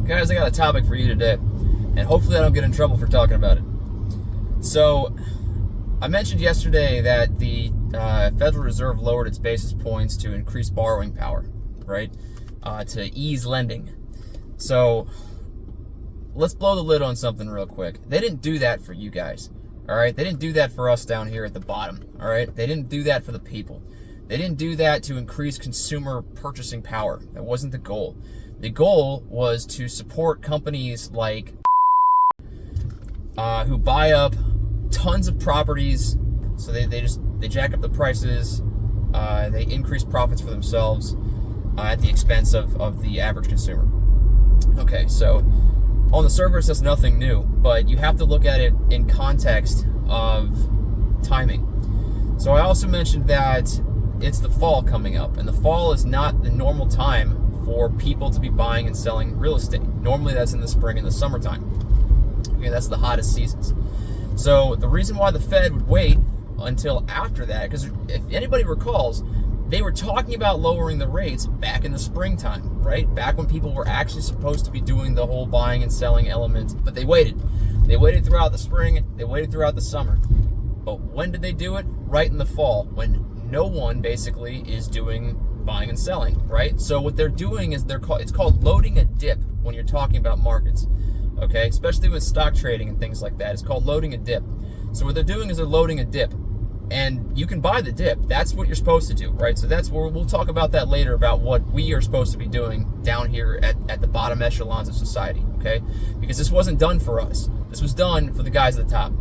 Guys, I got a topic for you today, and hopefully I don't get in trouble for talking about it. So, I mentioned yesterday that the Federal Reserve lowered its basis points to increase borrowing power, right? To ease lending. So, let's blow the lid on something real quick. They didn't do that for you guys, all right? They didn't do that for us down here at the bottom, all right? They didn't do that for the people. They didn't do that to increase consumer purchasing power. That wasn't the goal. The goal was to support companies like who buy up tons of properties, so they jack up the prices, they increase profits for themselves at the expense of the average consumer. Okay, so on the surface that's nothing new, but you have to look at it in context of timing. So I also mentioned that it's the fall coming up, and the fall is not the normal time for people to be buying and selling real estate. Normally that's in the spring and the summertime. Okay, that's the hottest seasons. So the reason why the Fed would wait until after that, because if anybody recalls, they were talking about lowering the rates back in the springtime, right? Back when people were actually supposed to be doing the whole buying and selling element, but they waited. They waited throughout the spring, they waited throughout the summer. But when did they do it? Right in the fall, when no one basically is doing buying and selling, right? So what they're doing is it's called loading a dip when you're talking about markets, okay? Especially with stock trading and things like that. It's called loading a dip. So what they're doing is they're loading a dip, and you can buy the dip. That's what you're supposed to do, right? So that's where we'll talk about that later, about what we are supposed to be doing down here at the bottom echelons of society, okay? Because this wasn't done for us. This was done for the guys at the top.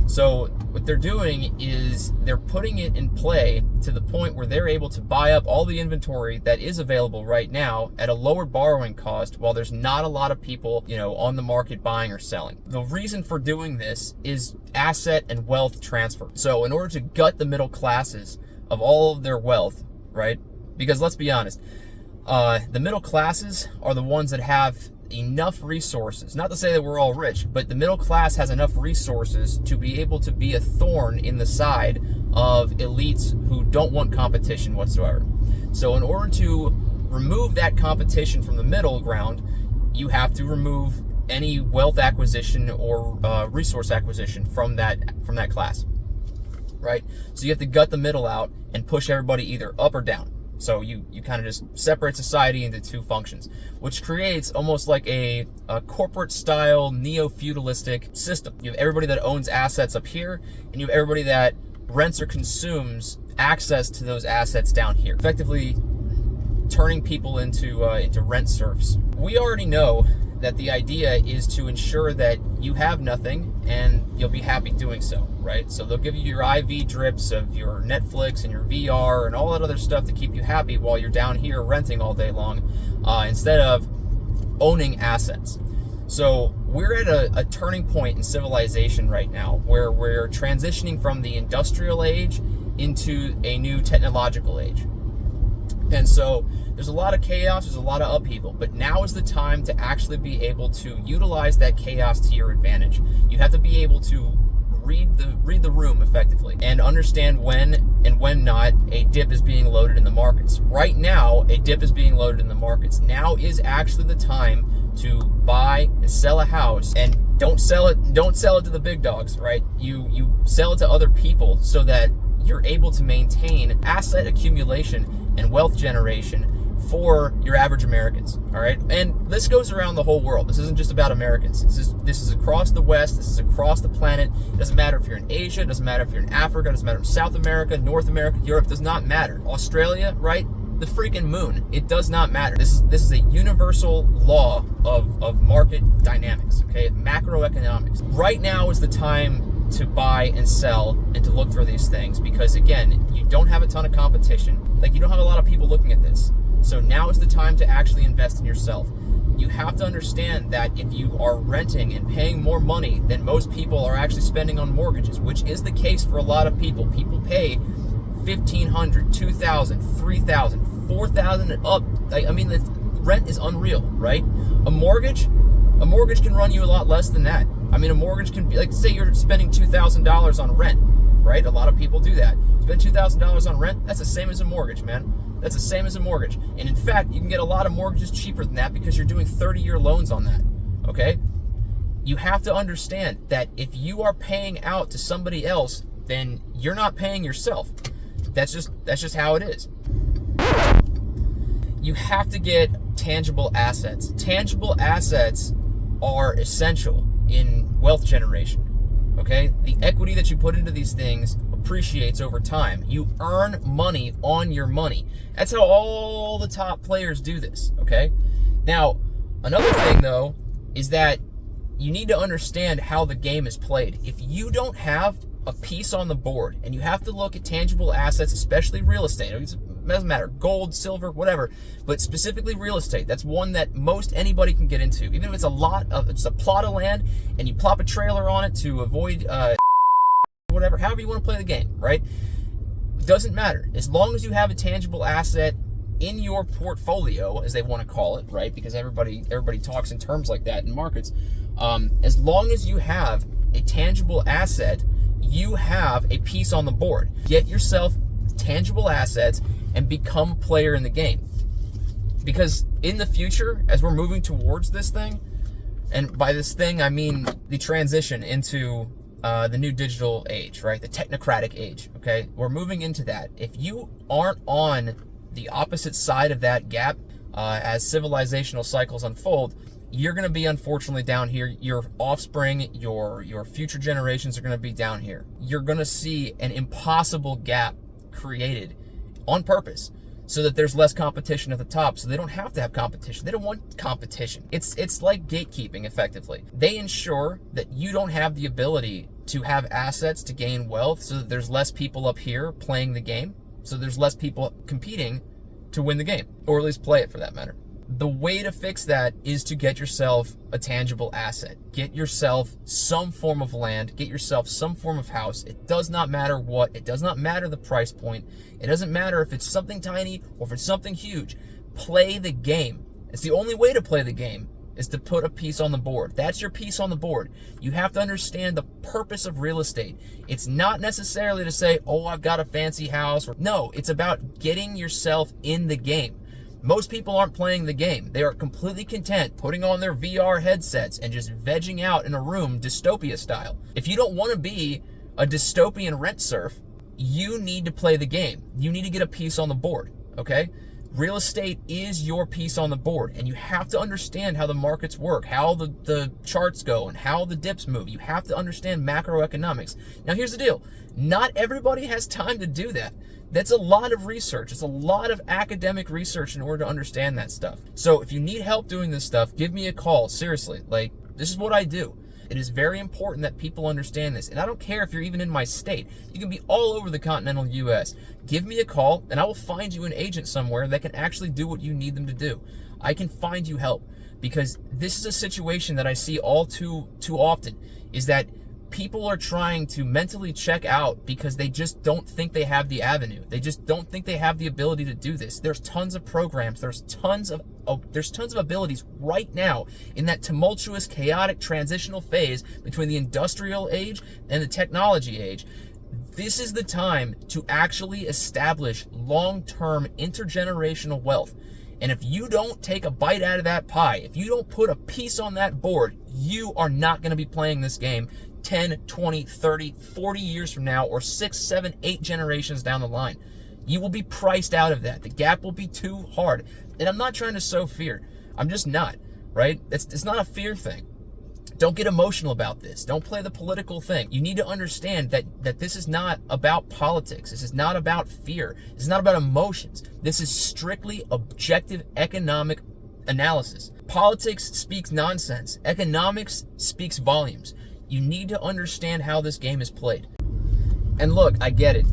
So what they're doing is they're putting it in play to the point where they're able to buy up all the inventory that is available right now at a lower borrowing cost while there's not a lot of people, on the market buying or selling. The reason for doing this is asset and wealth transfer. So in order to gut the middle classes of all of their wealth, right? Because let's be honest, the middle classes are the ones that have enough resources, not to say that we're all rich, but the middle class has enough resources to be able to be a thorn in the side of elites who don't want competition whatsoever. So in order to remove that competition from the middle ground, you have to remove any wealth acquisition or resource acquisition from that class, right? So you have to gut the middle out and push everybody either up or down. So you kind of just separate society into two functions, which creates almost like a corporate style neo-feudalistic system. You have everybody that owns assets up here, and you have everybody that rents or consumes access to those assets down here, effectively turning people into rent serfs. We already know that the idea is to ensure that you have nothing and you'll be happy doing so, right? So they'll give you your IV drips of your Netflix and your VR and all that other stuff to keep you happy while you're down here renting all day long, instead of owning assets. So we're at a turning point in civilization right now where we're transitioning from the industrial age into a new technological age. And so there's a lot of chaos, there's a lot of upheaval, but now is the time to actually be able to utilize that chaos to your advantage. You have to be able to read the room effectively and understand when and when not a dip is being loaded in the markets. Right now, a dip is being loaded in the markets. Now is actually the time to buy and sell a house, and don't sell it to the big dogs, right? You sell it to other people so that you're able to maintain asset accumulation and wealth generation for your average Americans, all right? And this goes around the whole world. This isn't just about Americans. This is across the West. This is across the planet. It doesn't matter if you're in Asia. It doesn't matter if you're in Africa. It doesn't matter if South America, North America, Europe. It does not matter. Australia, right? The freaking moon. It does not matter. This is a universal law of market dynamics, okay? Macroeconomics. Right now is the time to buy and sell and to look for these things, because again, you don't have a ton of competition. Like, you don't have a lot of people looking at this. So now is the time to actually invest in yourself. You have to understand that if you are renting and paying more money than most people are actually spending on mortgages, which is the case for a lot of people. People pay $1,500, $2,000, $3,000, $4,000 and up. I mean, the rent is unreal, right? A mortgage can run you a lot less than that. I mean, a mortgage can be, like, say you're spending $2,000 on rent, right? A lot of people do that. Spend $2,000 on rent, that's the same as a mortgage, man. That's the same as a mortgage. And in fact, you can get a lot of mortgages cheaper than that because you're doing 30-year loans on that, okay? You have to understand that if you are paying out to somebody else, then you're not paying yourself. That's just how it is. You have to get tangible assets. Tangible assets are essential in wealth generation, okay? The equity that you put into these things appreciates over time. You earn money on your money. That's how all the top players do this, okay? Now, another thing though is that you need to understand how the game is played. If you don't have a piece on the board, and you have to look at tangible assets, especially real estate. It doesn't matter, gold, silver, whatever, but specifically real estate. That's one that most anybody can get into. Even if it's it's a plot of land, and you plop a trailer on it to avoid whatever, however you want to play the game, right? It doesn't matter. As long as you have a tangible asset in your portfolio, as they want to call it, right? Because everybody talks in terms like that in markets. As long as you have a tangible asset, you have a piece on the board. Get yourself tangible assets and become a player in the game. Because in the future, as we're moving towards this thing, and by this thing I mean the transition into the new digital age, right? The technocratic age, okay? We're moving into that. If you aren't on the opposite side of that gap as civilizational cycles unfold, you're going to be unfortunately down here. Your offspring, your future generations are going to be down here. You're going to see an impossible gap created on purpose so that there's less competition at the top, so they don't have to have competition. They don't want competition. It's like gatekeeping, effectively. They ensure that you don't have the ability to have assets to gain wealth, so that there's less people up here playing the game, so there's less people competing to win the game, or at least play it for that matter. The way to fix that is to get yourself a tangible asset. Get yourself some form of land. Get yourself some form of house. It does not matter what. It does not matter the price point. It doesn't matter if it's something tiny or if it's something huge. Play the game. It's the only way to play the game, is to put a piece on the board. That's your piece on the board. You have to understand the purpose of real estate. It's not necessarily to say, oh, I've got a fancy house. No, it's about getting yourself in the game. Most people aren't playing the game. They are completely content putting on their VR headsets and just vegging out in a room dystopia style. If you don't want to be a dystopian rent serf, you need to play the game. You need to get a piece on the board, okay? Real estate is your piece on the board, and you have to understand how the markets work, how the charts go, and how the dips move. You have to understand macroeconomics. Now, here's the deal. Not everybody has time to do that. That's a lot of research. It's a lot of academic research in order to understand that stuff. So if you need help doing this stuff, give me a call. Seriously, like, this is what I do. It is very important that people understand this. And I don't care if you're even in my state. You can be all over the continental U.S. Give me a call, and I will find you an agent somewhere that can actually do what you need them to do. I can find you help, because this is a situation that I see all too often, is that people are trying to mentally check out because they just don't think they have the avenue. They just don't think they have the ability to do this. There's tons of programs. There's tons of abilities right now in that tumultuous, chaotic, transitional phase between the industrial age and the technology age. This is the time to actually establish long-term intergenerational wealth. And if you don't take a bite out of that pie, if you don't put a piece on that board, you are not going to be playing this game 10, 20, 30, 40 years from now, or 6, 7, 8 generations down the line. You will be priced out of that. The gap will be too hard. And I'm not trying to sow fear. I'm just not, right? It's not a fear thing. Don't get emotional about this. Don't play the political thing. You need to understand that this is not about politics. This is not about fear. This is not about emotions. This is strictly objective economic analysis. Politics speaks nonsense. Economics speaks volumes. You need to understand how this game is played. And look, I get it.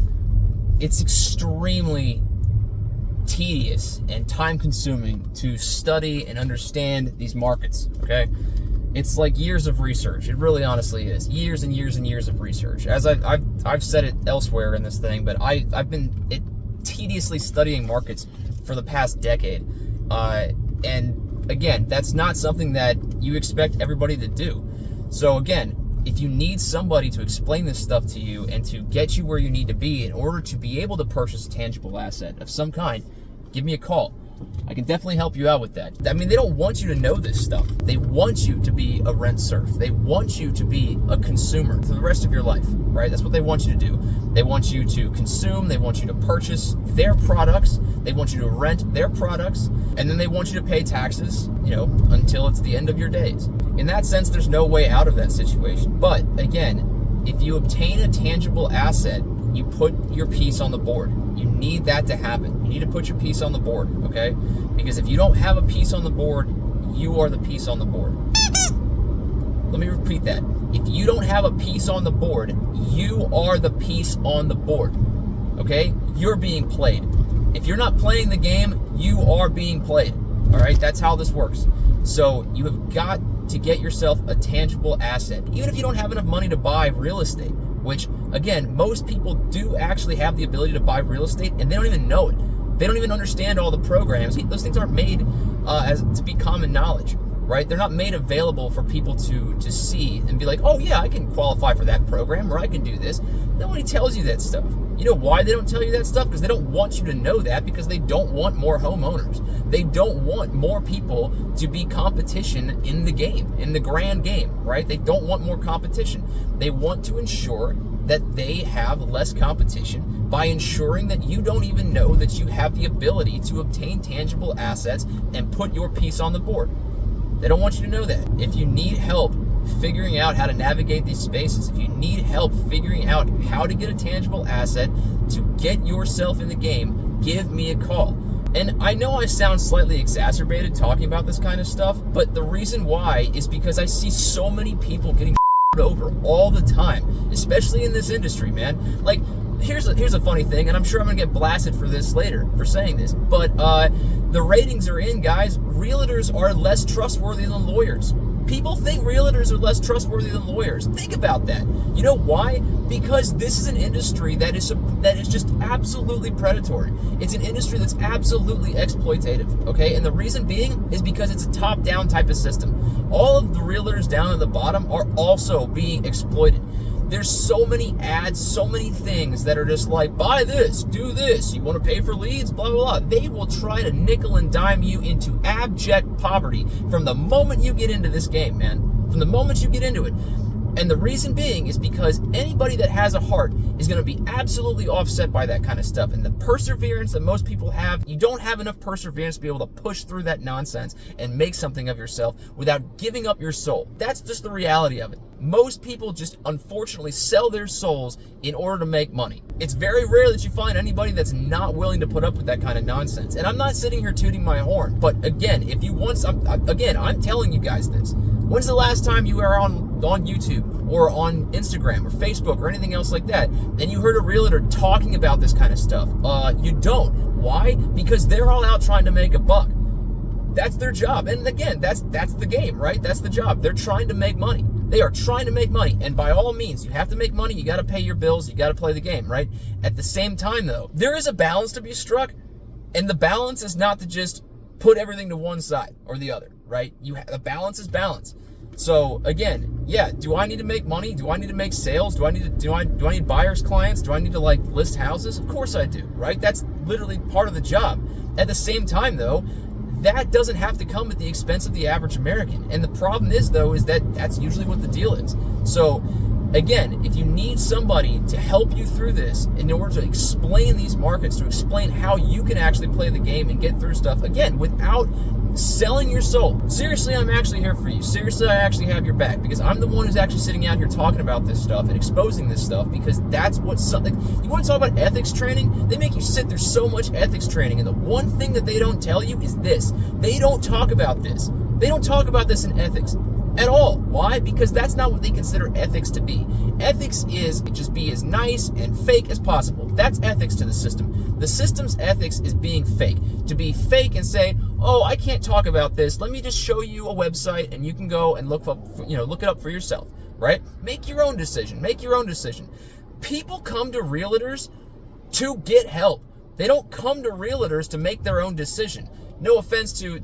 It's extremely tedious and time-consuming to study and understand these markets, okay? It's like years of research. It really honestly is. Years and years and years of research. As I've said it elsewhere in this thing, but I've been tediously studying markets for the past decade. And again, that's not something that you expect everybody to do. So again, if you need somebody to explain this stuff to you and to get you where you need to be in order to be able to purchase a tangible asset of some kind, give me a call. I can definitely help you out with that. I mean, they don't want you to know this stuff. They want you to be a rent serf. They want you to be a consumer for the rest of your life, right? That's what they want you to do. They want you to consume. They want you to purchase their products. They want you to rent their products. And then they want you to pay taxes, until it's the end of your days. In that sense, there's no way out of that situation. But again, if you obtain a tangible asset, you put your piece on the board. You need that to happen. You need to put your piece on the board, okay? Because if you don't have a piece on the board, you are the piece on the board. Let me repeat that. If you don't have a piece on the board, you are the piece on the board, okay? You're being played. If you're not playing the game, you are being played, all right? That's how this works. So you have got to get yourself a tangible asset. Even if you don't have enough money to buy real estate, which, again, most people do actually have the ability to buy real estate, and they don't even know it. They don't even understand all the programs. Those things aren't made to be common knowledge, right? They're not made available for people to see and be like, oh yeah, I can qualify for that program, or I can do this. Nobody tells you that stuff. You know why they don't tell you that stuff? Because they don't want you to know that, because they don't want more homeowners. They don't want more people to be competition in the game, in the grand game, right? They don't want more competition. They want to ensure that they have less competition by ensuring that you don't even know that you have the ability to obtain tangible assets and put your piece on the board. They don't want you to know that. If you need help figuring out how to navigate these spaces, if you need help figuring out how to get a tangible asset to get yourself in the game, give me a call. And I know I sound slightly exacerbated talking about this kind of stuff, but the reason why is because I see so many people getting over all the time, especially in this industry, man. Like, here's a funny thing, and I'm sure I'm gonna get blasted for this later, for saying this, but the ratings are in, guys. Realtors are less trustworthy than lawyers. People think realtors are less trustworthy than lawyers. Think about that. You know why? Because this is an industry that is just absolutely predatory. It's an industry that's absolutely exploitative, okay? And the reason being is because it's a top-down type of system. All of the realtors down at the bottom are also being exploited. There's so many ads, so many things that are just like, buy this, do this, you want to pay for leads, blah, blah, blah. They will try to nickel and dime you into abject poverty from the moment you get into this game, man. From the moment you get into it. And the reason being is because anybody that has a heart is going to be absolutely offset by that kind of stuff. And the perseverance that most people have, you don't have enough perseverance to be able to push through that nonsense and make something of yourself without giving up your soul. That's just the reality of it. Most people just unfortunately sell their souls in order to make money. It's very rare that you find anybody that's not willing to put up with that kind of nonsense. And I'm not sitting here tooting my horn, but again, if you want some, again, I'm telling you guys this. When's the last time you were on YouTube or on Instagram or Facebook or anything else like that, and you heard a realtor talking about this kind of stuff? You don't. Why? Because they're all out trying to make a buck. That's their job. And again, that's the game, right? That's the job. They're trying to make money. They are trying to make money. And by all means, you have to make money. You got to pay your bills. You got to play the game, right? At the same time, though, there is a balance to be struck. And the balance is not to just put everything to one side or the other, right? The balance is balance. So again, yeah, do I need to make money? Do I need to make sales? Do I need buyers, clients? Do I need to list houses? Of course I do, right? That's literally part of the job. At the same time, though, that doesn't have to come at the expense of the average American. And the problem is, though, is that that's usually what the deal is. So again, if you need somebody to help you through this in order to explain these markets, to explain how you can actually play the game and get through stuff, again, without selling your soul. Seriously, I'm actually here for you. Seriously, I actually have your back, because I'm the one who's actually sitting out here talking about this stuff and exposing this stuff, because that's what something. You want to talk about ethics training? They make you sit there so much ethics training, and the one thing that they don't tell you is this. They don't talk about this. They don't talk about this in ethics at all. Why? Because that's not what they consider ethics to be. Ethics is just be as nice and fake as possible. That's ethics to the system. The system's ethics is being fake. To be fake and say, oh, I can't talk about this. Let me just show you a website and you can go and look it up for yourself, right? Make your own decision. Make your own decision. People come to realtors to get help. They don't come to realtors to make their own decision. no offense to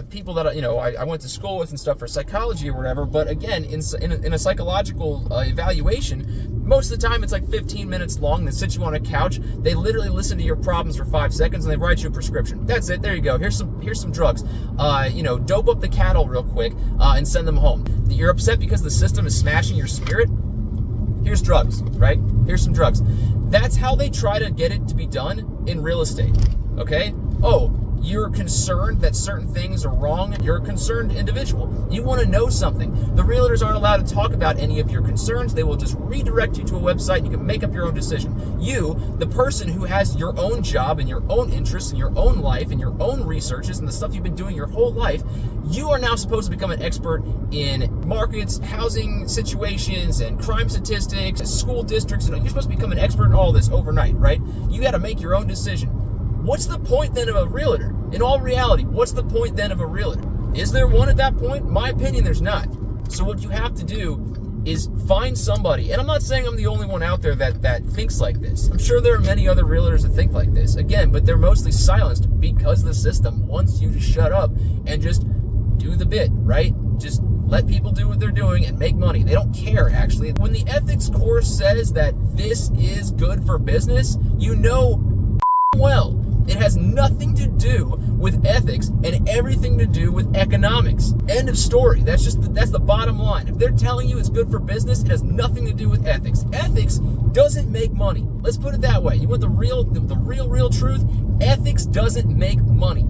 people that I went to school with and stuff for psychology or whatever, but again, in a psychological evaluation, most of the time it's like 15 minutes long. They sit you on a couch, they literally listen to your problems for 5 seconds, and they write you a prescription. That's it. There you go. Here's some drugs. Dope up the cattle real quick and send them home. You're upset because the system is smashing your spirit? Here's drugs, right? Here's some drugs. That's how they try to get it to be done in real estate, okay? Oh, you're concerned that certain things are wrong. You're a concerned individual. You want to know something. The realtors aren't allowed to talk about any of your concerns. They will just redirect you to a website. You can make up your own decision. You, the person who has your own job and your own interests and your own life and your own researches and the stuff you've been doing your whole life, you are now supposed to become an expert in markets, housing situations, and crime statistics, school districts. You're supposed to become an expert in all this overnight, right? You got to make your own decision. What's the point then of a realtor? In all reality, what's the point then of a realtor? Is there one at that point? In my opinion, there's not. So what you have to do is find somebody, and I'm not saying I'm the only one out there that thinks like this. I'm sure there are many other realtors that think like this. Again, but they're mostly silenced because the system wants you to shut up and just do the bit, right? Just let people do what they're doing and make money. They don't care, actually. When the ethics course says that this is good for business, you know well it has nothing to do with ethics and everything to do with economics. End of story. That's the bottom line. If they're telling you it's good for business, it has nothing to do with ethics. Ethics doesn't make money. Let's put it that way. You want the real truth? Ethics doesn't make money.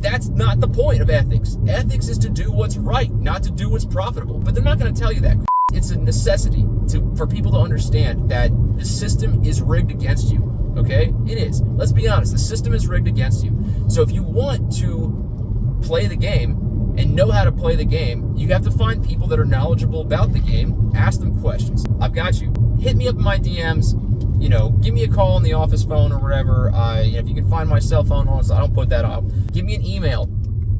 That's not the point of ethics. Ethics is to do what's right, not to do what's profitable. But they're not going to tell you that. It's a necessity for people to understand that the system is rigged against you. Okay? It is. Let's be honest. The system is rigged against you. So if you want to play the game and know how to play the game, you have to find people that are knowledgeable about the game. Ask them questions. I've got you. Hit me up in my DMs. Give me a call on the office phone or whatever. If you can find my cell phone, honestly, I don't put that up. Give me an email.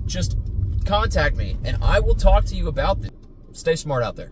Just contact me, and I will talk to you about this. Stay smart out there.